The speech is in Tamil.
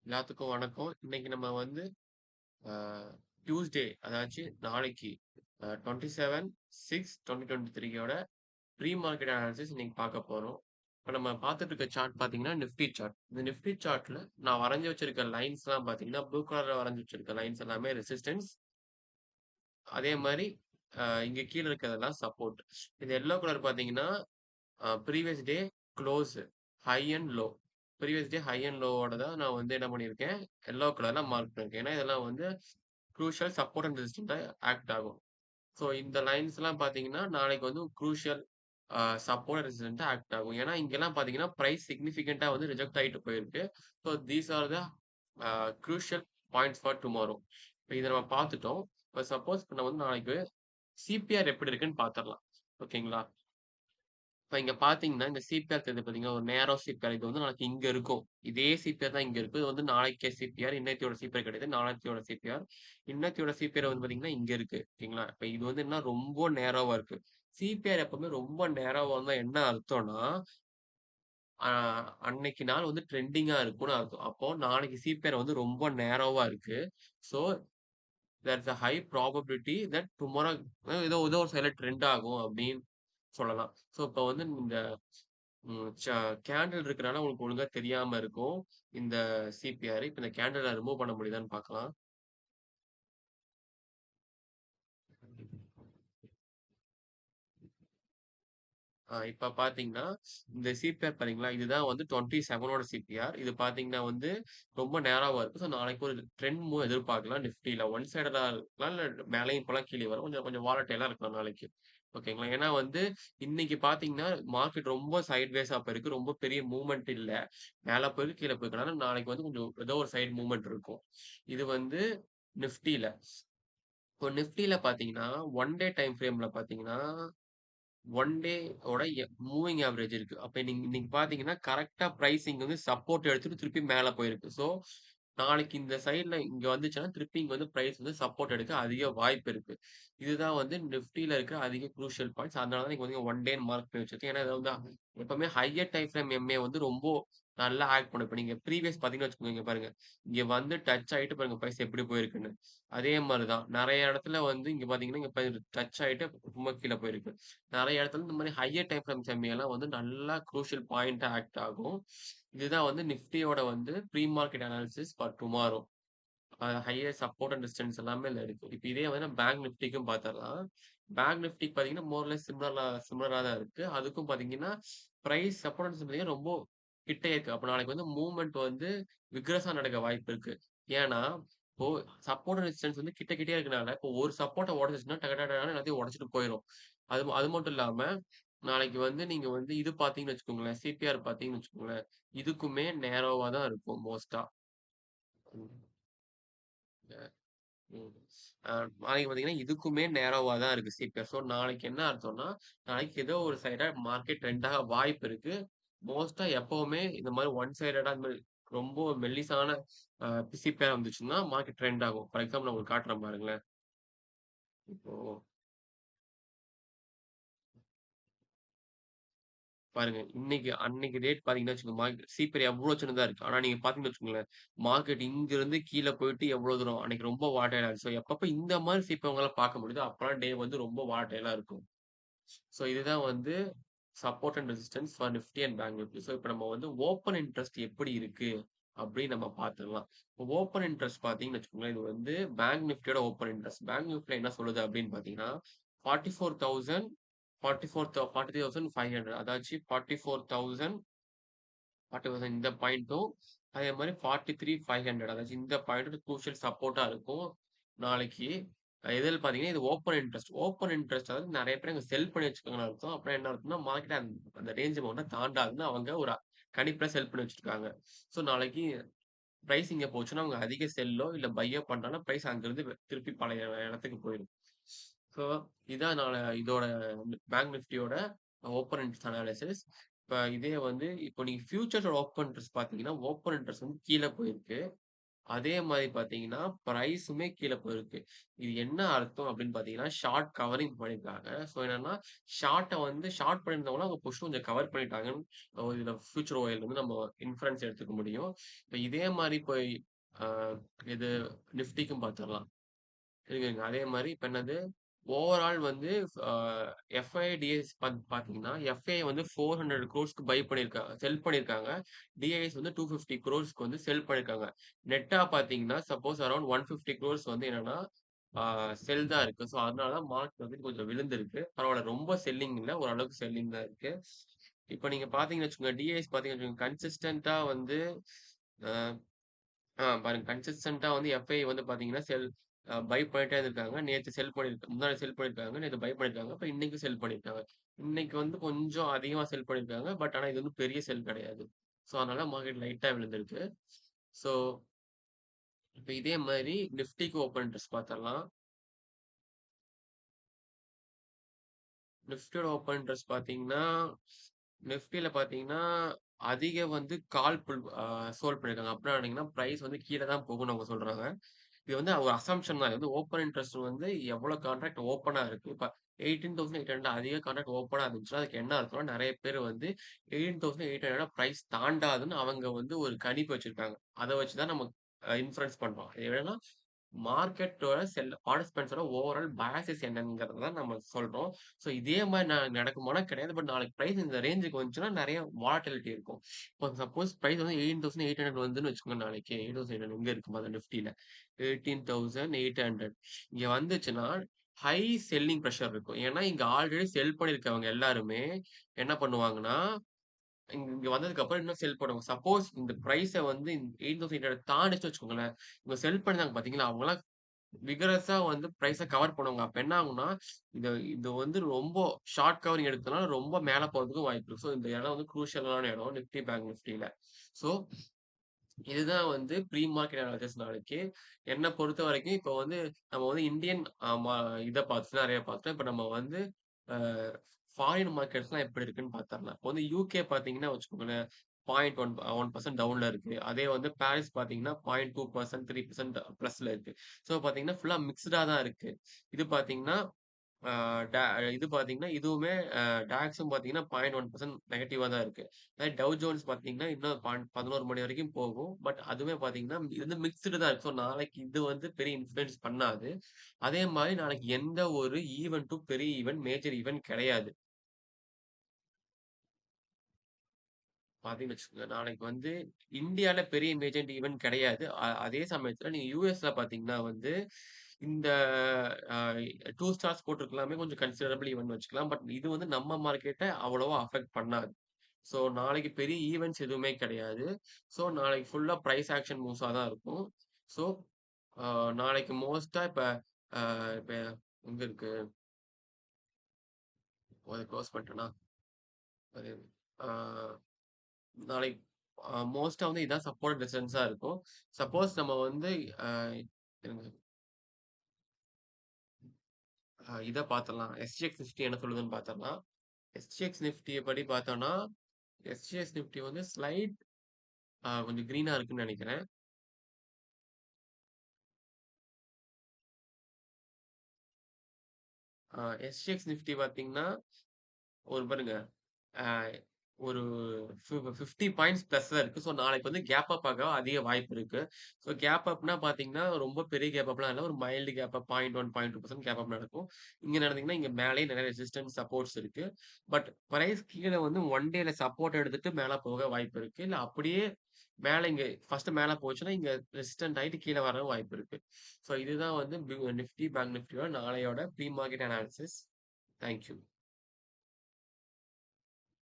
எல்லாத்துக்கும் வணக்கம். இன்னைக்கு நம்ம வந்து அ டியூஸ்டே அதாச்சு நாளைக்கு 27/6/2023 ப்ரீ மார்க்கெட் அனாலிசிஸ் இன்னைக்கு பார்க்க போறோம். இப்ப நம்ம பார்த்துட்டு இருக்க சார்ட் பார்த்தீங்கன்னா, நிஃப்டி சார்ட். இந்த நிஃப்டி சார்ட்ல நான் வரைஞ்சு வச்சிருக்க லைன்ஸ்லாம் பார்த்தீங்கன்னா, ப்ளூ கலர்ல வரைஞ்சு வச்சிருக்க லைன்ஸ் எல்லாமே ரெசிஸ்டன்ஸ். அதே மாரி இங்க கீழ இருக்கிறதெல்லாம் சப்போர்ட். இந்த எல்லோ கலர் பார்த்தீங்கன்னா, previous day close, high and low. Previous day high and லோவோட தான் நான் வந்து என்ன பண்ணியிருக்கேன், எல்லோ கலர்ல மார்க் பண்ணியிருக்கேன். ஏன்னா, இதெல்லாம் வந்து க்ரூஷியல் சப்போர்ட் அண்ட் ரெசிஸ்டன்ட்டா ஆக்ட் ஆகும். ஸோ இந்த லைன்ஸ்லாம் பார்த்தீங்கன்னா, நாளைக்கு வந்து க்ரூஷியல் சப்போர்ட் அண்ட் ரெசிஸ்டன்ட்டா ஆக்ட் ஆகும். ஏன்னா, இங்கலாம் பார்த்தீங்கன்னா, பிரைஸ் சிக்னிஃபிகன்ட்டா வந்து ரிஜெக்ட் ஆயிட்டு போயிருக்கு. So these are the crucial points for tomorrow. இப்ப இத நம்ம பார்த்துட்டோம். இப்ப சப்போஸ் இப்ப நம்ம வந்து நாளைக்கு சிபிஆர் எப்படி இருக்குன்னு பார்த்துரலாம். ஓகேங்களா? இப்ப இங்க பார்த்தீங்கன்னா, இந்த சிபிஆர் தெரியுது பார்த்தீங்களா? ஒரு நேரோ சிபிஆர் இது வந்து நாளைக்கு இங்க இருக்கும். இதே சிபிஆர் தான் இங்க இருக்கும். இது வந்து நாளைக்கே சிபிஆர். இன்னைத்தியோட சிபிஆர் கிடையாது. நாளைத்தியோட சிபிஆர். இன்னத்தியோட சிபிஆர் வந்து பார்த்தீங்கன்னா, இங்க இருக்கு. ஓகேங்களா? இப்ப இது வந்து என்ன ரொம்ப நேரோவா இருக்கு. சிபிஆர் எப்பவுமே ரொம்ப நேரோவா இருந்தா என்ன அர்த்தம்னா, அ அன்னைக்கு நாள் வந்து ட்ரெண்டிங்கா இருக்கும்னு அர்த்தம். அப்போ நாளைக்கு சிபிஆர் வந்து ரொம்ப நேரோவா இருக்கு. So there is a high probability that tomorrow ஏதோ ஏதோ ஒரு சைடுல ட்ரெண்ட் ஆகும் அப்படின்னு சொல்லலாம். ஸோ இப்ப வந்து இந்த ம். கேண்டில் இருக்கனால உங்களுக்கு ஒழுங்கா தெரியாம இருக்கும். இந்த சிபிஆர். இப்ப இந்த கேண்டில ரிமூவ் பண்ண முடியுதான்னு பார்க்கலாம். இப்ப பார்த்தீங்கன்னா, இந்த சிபிஆர் பார்த்தீங்களா, இதுதான் வந்து 27ஓட சிபிஆர். இது பார்த்தீங்கன்னா வந்து ரொம்ப நேராவா இருக்கு. ஸோ நாளைக்கு ஒரு ட்ரெண்ட் மூவ் எதிர்பார்க்கலாம் நிஃப்டில. ஒன் சைடடா இருக்கலாம். இல்ல மேலயும் போலாம், கீழயும் வரும். கொஞ்சம் கொஞ்சம் வாலடைலா இருக்கலாம் நாளைக்கு. ஓகேங்களா? ஏன்னா வந்து இன்னைக்கு பார்த்தீங்கன்னா, மார்க்கெட் ரொம்ப சைட்வேஸா போயிருக்கு. ரொம்ப பெரிய மூவ்மெண்ட் இல்ல. மேல போயிருக்கு, கீழ போயிருக்கனால நாளைக்கு வந்து கொஞ்சம் ஏதோ ஒரு சைடு மூவ்மெண்ட் இருக்கும். இது வந்து நிஃப்டில. இப்போ நிஃப்டில பார்த்தீங்கன்னா, ஒன் டே டைம் ஃப்ரேம்ல பார்த்தீங்கன்னா, ஒன் டே ஓட மூவிங் ஆவரேஜ் இருக்கு. அப்ப நீங்க இன்னைக்கு பார்த்தீங்கன்னா, கரெக்ட்டா பிரைசிங் வந்து சப்போர்ட் எடுத்துட்டு திருப்பி மேல போயிருக்கு. ஸோ, நாளைக்கு இந்த சைட்ல இங்க வந்துச்சுன்னா, திருப்பி இங்க வந்து பிரைஸ் வந்து சப்போர்ட் எடுக்க அதிக வாய்ப்பு இருக்கு. இதுதான் வந்து நிஃப்டில இருக்கிற அதிக க்ரூஷியல் பாயிண்ட்ஸ். அதனால தான் நீங்க வந்து ஒன் டேன்னு மார்க் பண்ணி வச்சிருக்கேன். ஏன்னா, இது வந்து எப்பவுமே ஹையர் டைம் ஃப்ரேம் எம்ஏ வந்து ரொம்ப நல்லா ஆக்ட் பண்ணும். இப்ப நீங்க ப்ரீவியஸ் பார்த்தீங்கன்னு வச்சுக்கோங்க, இங்க பாருங்க. இங்க வந்து டச் ஆயிட்டு பாருங்க பிரைஸ் எப்படி போயிருக்குன்னு. அதே மாரி தான். நெறைய இடத்துல வந்து இங்க பார்த்தீங்கன்னா, இங்க டச் ஆயிட்டு ரொம்ப கீழ போயிருக்கு. நெறைய இடத்துல இந்த மாரி ஹையர் டைம் ஃப்ரேம் செம்மியெல்லாம் வந்து நல்லா க்ரூஷியல் பாயிண்ட்டா ஆக்ட் ஆகும். இதுதான் வந்து நிஃப்டியோட வந்து pre market analysis for tomorrow. Higher support and resistance எல்லாமே இதுல இருக்கு. இப்ப இதே வந்து பேங்க் நிஃப்டிக்கும் பார்த்துரலாம். பேங்க் நிஃப்டிக்கு பார்த்தீங்கன்னா, மோர் ஆர் லெஸ் சிமிலரா தான் இருக்கு. அதுக்கும் பார்த்தீங்கன்னா, பிரைஸ் சப்போர்ட் அண்ட் ரெசிஸ்டன்ஸ் பார்த்தீங்கன்னா, ரொம்ப கிட்டயே இருக்கு. அப்ப நாளைக்கு வந்து மூவ்மெண்ட் வந்து விக்ரஸா நடக்க வாய்ப்பு இருக்கு. ஏன்னா, இப்போ சப்போர்ட் அண்ட் ரெசிஸ்டன்ஸ் வந்து கிட்ட கிட்டயே இருக்கனால, இப்போ ஒரு சப்போர்ட்ட உடைச்சுச்சுன்னா, டக டக டகன்னு எல்லாத்தையும் உடைச்சுட்டு போயிரும். அது மட்டும் இல்லாம, நாளைக்கு வந்து நீங்க வந்து இது பார்த்தீங்கன்னு வச்சுக்கோங்களேன், சிபிஆர் பார்த்தீங்கன்னு வச்சுக்கோங்களேன், இதுக்குமே நேரோவா தான் இருக்கும் மோஸ்ட்டா. ம். ம். நாளைக்கு பார்த்தீங்கன்னா, இதுக்குமே நேரோவா தான் இருக்கு சிபிஆர். ஸோ நாளைக்கு என்ன அர்த்தம்னா, நாளைக்கு ஏதோ ஒரு சைடா மார்க்கெட் ட்ரெண்ட் ஆக வாய்ப்பு இருக்கு. மோஸ்ட்டா எப்பவுமே இந்த மாரி ஒன் சைடடா இந்த மாரி ரொம்ப மெல்லிசான சிபிஆர் வந்துச்சுன்னா, மார்க்கெட் ட்ரெண்ட் ஆகும். ஃபார் எக்ஸாம்பிள் நான் உங்களுக்கு காட்டுறேன் பாருங்களேன். இப்போ பாருங்க, அன்னைக்கு ரேட் பார்த்தீங்கன்னா வச்சுக்கோங்க, சிபிஆர் எவ்ளோ சின்னதா இருக்கு. ஆனா நீங்க பார்த்தீங்கன்னு வச்சுக்கோங்களேன், மார்க்கெட் இங்கிருந்து கீழ போயிட்டு எவ்ளோ தூரம் அன்னைக்கு ரொம்ப வாலடைலா இருந்துச்சு. ஸோ எப்பப்ப இந்த மாரி சிபிஆர் உங்களால பார்க்க முடியுதோ, அப்பலாம் டே வந்து ரொம்ப வாலடைலா இருக்கும். ஸோ இதுதான் வந்து support and resistance for Nifty and bank Nifty. So இப்ப நம்ம வந்து ஓப்பன் இன்ட்ரெஸ்ட் எப்படி இருக்கு? அப்படின்னு நம்ம பார்த்துடலாம். ஓப்பன் இன்ட்ரெஸ்ட் பார்த்தீங்கன்னு வச்சுக்கோங்களேன், இது வந்து பேங்க் நிஃப்டியோட ஓப்பன் இன்ட்ரெஸ்ட். பேங்க் நிஃப்டில என்ன சொல்லுது அப்படின்னு பார்த்தீங்கன்னா, 44,000 43,500 அதாச்சு 44,000 40,000 இந்த பாயிண்ட்டும், அதே மாரி 43,500 அதாச்சும் இந்த பாயிண்ட் குரூஷியல் சப்போர்ட்டா இருக்கும். நாளைக்கு எதில பார்த்தீங்கன்னா, இது ஓப்பன் இன்ட்ரெஸ்ட். ஓப்பன் இன்ட்ரெஸ்ட் அதாவது நெறைய பேர் அங்க செல் பண்ணி வச்சுருக்காங்கன்னு அர்த்தம். அப்படின்னா என்ன அர்த்தம்னா, மார்க்கெட் அந்த ரேஞ்ச் பவுண்ட தாண்டாதுன்னு அவங்க ஒரு கணிப்புல செல் பண்ணி வச்சிருக்காங்க. ஸோ நாளைக்கு பிரைஸ் இங்க போச்சுன்னா, அவங்க அதிக செல்லோ இல்ல பையோ பண்றாங்கன்னா, பிரைஸ் அங்கிருந்து திருப்பி பழைய இடத்துக்கு போயிரும். ஸோ இதான் இதோட பேங்க் நிஃப்டியோட ஓப்பன் இன்ட்ரெஸ்ட் அனாலிசிஸ். இப்ப இதே வந்து இப்போ நீங்க ஃபியூச்சர்ஸோட ஓப்பன் இன்ட்ரெஸ்ட் பார்த்தீங்கன்னா, ஓப்பன் இன்ட்ரெஸ்ட் வந்து கீழ போயிருக்கு. அதே மாரி பார்த்தீங்கன்னா, பிரைஸுமே கீழ போயிருக்கு. இது என்ன அர்த்தம் அப்படின்னு பார்த்தீங்கன்னா, ஷார்ட் கவரிங் பண்ணியிருக்காங்க. ஸோ என்னன்னா, ஷார்ட்ட வந்து ஷார்ட் பண்ணியிருந்தவங்கள அவங்க புஷ் கொஞ்சம் கவர் பண்ணிட்டாங்கன்னு இதுல ஃபியூச்சர் ஓஎல் வந்து நம்ம இன்ஃபரன்ஸ் எடுத்துக்க முடியும். இப்ப இதே மாரி போய் அ இது நிஃப்டிக்கும் பார்த்துரலாம். இருங்க. அதே மாரி இப்ப என்னது, ஓவரால் வந்து அ எஃப்ஐடிஎஸ் பார்த்தீங்கன்னா, எஃப்ஐ வந்து 400 குரோர்ஸ்க்கு பை பண்ணியிருக்காங்க. செல் பண்ணியிருக்காங்க. டிஐஎஸ் வந்து 250 குரோர்ஸ்க்கு வந்து செல் பண்ணியிருக்காங்க. நெட்டா பார்த்தீங்கன்னா, சப்போஸ் அரவுண்ட் 150 குரோர்ஸ் வந்து என்னன்னா, ஆ செல் தான் இருக்கு. ஸோ அதனால தான் மார்க்கெட் வந்து கொஞ்சம் விழுந்திருக்கு. பரவால்ல ரொம்ப செல்லிங் இல்ல. ஓரளவுக்கு செல்லிங் தான் இருக்கு. இப்ப நீங்க பார்த்தீங்கன்னு வச்சுக்கோங்க, டிஐஎஸ் பார்த்தீங்கன்னு வச்சுக்கோங்க, கன்சிஸ்டன்ட்டா வந்து அ பாருங்க கன்சிஸ்டன்ட்டா வந்து எஃப்ஐ வந்து பார்த்தீங்கன்னா, பை பண்ணிட்டே இருந்திருக்காங்க. நேத்து செல் முந்தா செல் பண்ணியிருக்காங்க. நேத்து பை பண்ணியிருக்காங்க. இப்ப இன்னைக்கும் செல் பண்ணியிருக்காங்க. இன்னைக்கு வந்து கொஞ்சம் அதிகமா செல் பண்ணியிருக்காங்க. பட் ஆனா இது வந்து பெரிய செல் கிடையாது. ஸோ அதனால மார்க்கெட் லைட்டா விழுந்திருக்கு. ஸோ இப்ப இதே மாரி நிஃப்டிக்கு ஓப்பன் இன்ட்ரெஸ்ட் பார்த்தரலாம். நிஃப்டியோட ஓப்பன் இன்ட்ரெஸ்ட் பார்த்தீங்கன்னா, நிஃப்டில பார்த்தீங்கன்னா, அதிக வந்து கால் புல் சோல்ட் பண்ணியிருக்காங்க. அப்டின்னா என்னங்கன்னா, பிரைஸ் வந்து கீழ தான் போகும்னு அவங்க சொல்றாங்க. இது வந்து ஒரு அசம்ப்ஷன் தான். இது வந்து ஓப்பன் இன்ட்ரெஸ்ட் வந்து எவ்வளோ கான்ட்ராக்ட் ஓப்பனா இருக்கு. இப்ப 18,800 அதிக கான்ட்ராக்ட் ஓப்பனா இருந்துச்சுன்னா, அதுக்கு என்ன அர்த்தம்னா, நெறைய பேர் வந்து 18,800 பிரைஸ் தாண்டாதுன்னு அவங்க வந்து ஒரு கணிப்பு வச்சிருக்காங்க. அத வச்சு தான் நம்ம இன்ஃபரன்ஸ் பண்றோம். இது என்னன்னா, மார்க்கெட்டோட பார்ட்டிசிபென்ட்ஸோட ஓவரால் பயாஸஸ் என்னங்கிறத தான் நம்ம சொல்றோம். ஸோ இதே மாரி நடக்குமானா கிடையாது. பட் நாளைக்கு பிரைஸ் இந்த ரேஞ்சுக்கு வந்துச்சுன்னா, நெறைய வாலட்டிலிட்டி இருக்கும். இப்போ சப்போஸ் பிரைஸ் வந்து 18,800 வந்துன்னு வச்சுக்கோங்க நாளைக்கு. 18,800 எங்க இருக்கு பாருங்க நிஃப்டில. 18,800 இங்க வந்துச்சுன்னா, ஹை செல்லிங் பிரஷர் இருக்கும். ஏன்னா, இங்க ஆல்ரெடி செல் பண்ணியிருக்கவங்க எல்லாருமே என்ன பண்ணுவாங்கன்னா, இங்க வந்ததுக்கு அப்புறம் இன்னும் செல் பண்ணுவாங்க. சப்போஸ் இந்த பிரைஸ வந்து 8,800 தாண்டுச்சுன்னு வச்சுக்கோங்களேன், இவங்க செல் பண்ணாங்க பார்த்தீங்களா, அவங்கலாம் விகரஸா வந்து பிரைஸ கவர் பண்ணுவாங்க. அப்ப என்ன ஆகும்னா, இது இது வந்து ரொம்ப ஷார்ட் கவரிங் எடுத்தனால ரொம்ப மேல போறதுக்கும் வாய்ப்பு இருக்கு. ஸோ இந்த இடம் வந்து குரூஷியலான இடம் நிஃப்டி பேங்க் நிஃப்டில. ஸோ இதுதான் வந்து ப்ரீ மார்க்கெட் அனாலிசிஸ் நாளைக்கு. என்ன பொறுத்தவரைக்கும் இப்போ வந்து நம்ம வந்து இந்தியன் அ மா இத பார்த்துட்டு நெறைய பார்த்தோம். இப்ப நம்ம வந்து அ ஃபாரின் மார்க்கெட்ஸ்லாம் எப்படி இருக்குன்னு பார்த்துரலாம். இப்போ வந்து யுகே பார்த்தீங்கன்னா வச்சுக்கோங்களேன், 0.1% டவுன்ல இருக்கு. அதே வந்து பாரிஸ் பார்த்தீங்கன்னா 0.2% 3% பிளஸ்ல இருக்கு. ஸோ பார்த்தீங்கன்னா, ஃபுல்லா மிக்ஸ்டா தான் இருக்கு. இது பார்த்தீங்கன்னா ஆ டா இது பார்த்தீங்கன்னா, இதுவுமே டாக்ஸும் பார்த்தீங்கன்னா 0.1% நெகட்டிவா தான் இருக்கு. அதே டவ் ஜோன்ஸ் பார்த்தீங்கன்னா, இன்னும் 11 மணி வரைக்கும் போகும். பட் அதுவுமே பார்த்தீங்கன்னா, இது வந்து மிக்ஸ்டு தான் இருக்கு. ஸோ நாளைக்கு இது வந்து பெரிய இன்ஃப்ளூயன்ஸ் பண்ணாது. அதே மாரி நாளைக்கு எந்த ஒரு ஈவென்ட்டும் பெரிய ஈவென்ட், மேஜர் ஈவென்ட் கிடையாது. பார்த்தீங்கன்னு வச்சுக்கோங்க, நாளைக்கு வந்து இந்தியால பெரிய மேஜர் ஈவென்ட் கிடையாது. அதே சமயத்தில நீங்க யுஎஸ்ல பார்த்தீங்கன்னா வந்து, இந்த அ 2 ஸ்டார்ஸ் போட்டிருக்கலாமே கொஞ்சம் கன்சிடரபிள் ஈவென்ட்னு வச்சுக்கலாம். பட் இது வந்து நம்ம மார்க்கெட்ட அவ்வளவா அஃபெக்ட் பண்ணாது. ஸோ நாளைக்கு பெரிய ஈவென்ட்ஸ் எதுவுமே கிடையாது. ஸோ நாளைக்கு ஃபுல்லா பிரைஸ் ஆக்ஷன் மூவ்ஸா தான் இருக்கும். ஸோ அ நாளைக்கு மோஸ்ட்டா இப்ப இப்ப எங்க இருக்கு? அத க்ளோஸ் பண்ணிட்டேனா? அது ஆ நாளைக்கு மோஸ்ட்டா வந்து இதான் சப்போர்ட் ரெசிஸ்டன்ஸா இருக்கும். சப்போஸ் நம்ம வந்து அ இருங்க இத பாத்துரலாம். எஸ்ஜிஎக்ஸ் நிஃப்டி என்ன சொல்லுதுன்னு பாத்துரலாம். எஸ்ஜிஎக்ஸ் நிஃப்டிய படி பார்த்தோம்னா, எஸ்ஜிஎக்ஸ் நிஃப்டி வந்து ஸ்லைட் கொஞ்சம் கிரீனா இருக்குன்னு நெனைக்கிறேன். எஸ்ஜிஎக்ஸ் நிஃப்டி பார்த்தீங்கன்னா, ஒரு பாருங்க அ ஒரு 50 பாயிண்ட்ஸ் பிளஸ்ல இருக்கு. ஸோ நாளைக்கு வந்து கேப் அப் ஆக அதிக வாய்ப்பு இருக்கு. ஸோ கேப் அப்னா பார்த்தீங்கன்னா, ரொம்ப பெரிய கேப் அப்லாம் இல்ல. ஒரு mild gap up 0.1, 0.2% gap up நடக்கும். இங்க நடந்தீங்கன்னா, இங்க மேலேயே நிறைய ரெசிஸ்டன்ஸ், சப்போர்ட்ஸ் இருக்கு. பட் பிரைஸ் கீழ வந்து ஒன் டேல சப்போர்ட் எடுத்துட்டு மேல போக வாய்ப்பு இருக்கு. இல்ல அப்படியே மேல இங்க ஃபர்ஸ்ட் மேல போச்சுன்னா, இங்க ரெசிஸ்டன்ட் ஆயிட்டு கீழ வரவும் வாய்ப்பு இருக்கு. ஸோ இதுதான் வந்து நிஃப்டி, பேங்க் நிஃப்டியோட நாளையோட pre market analysis. Thank you.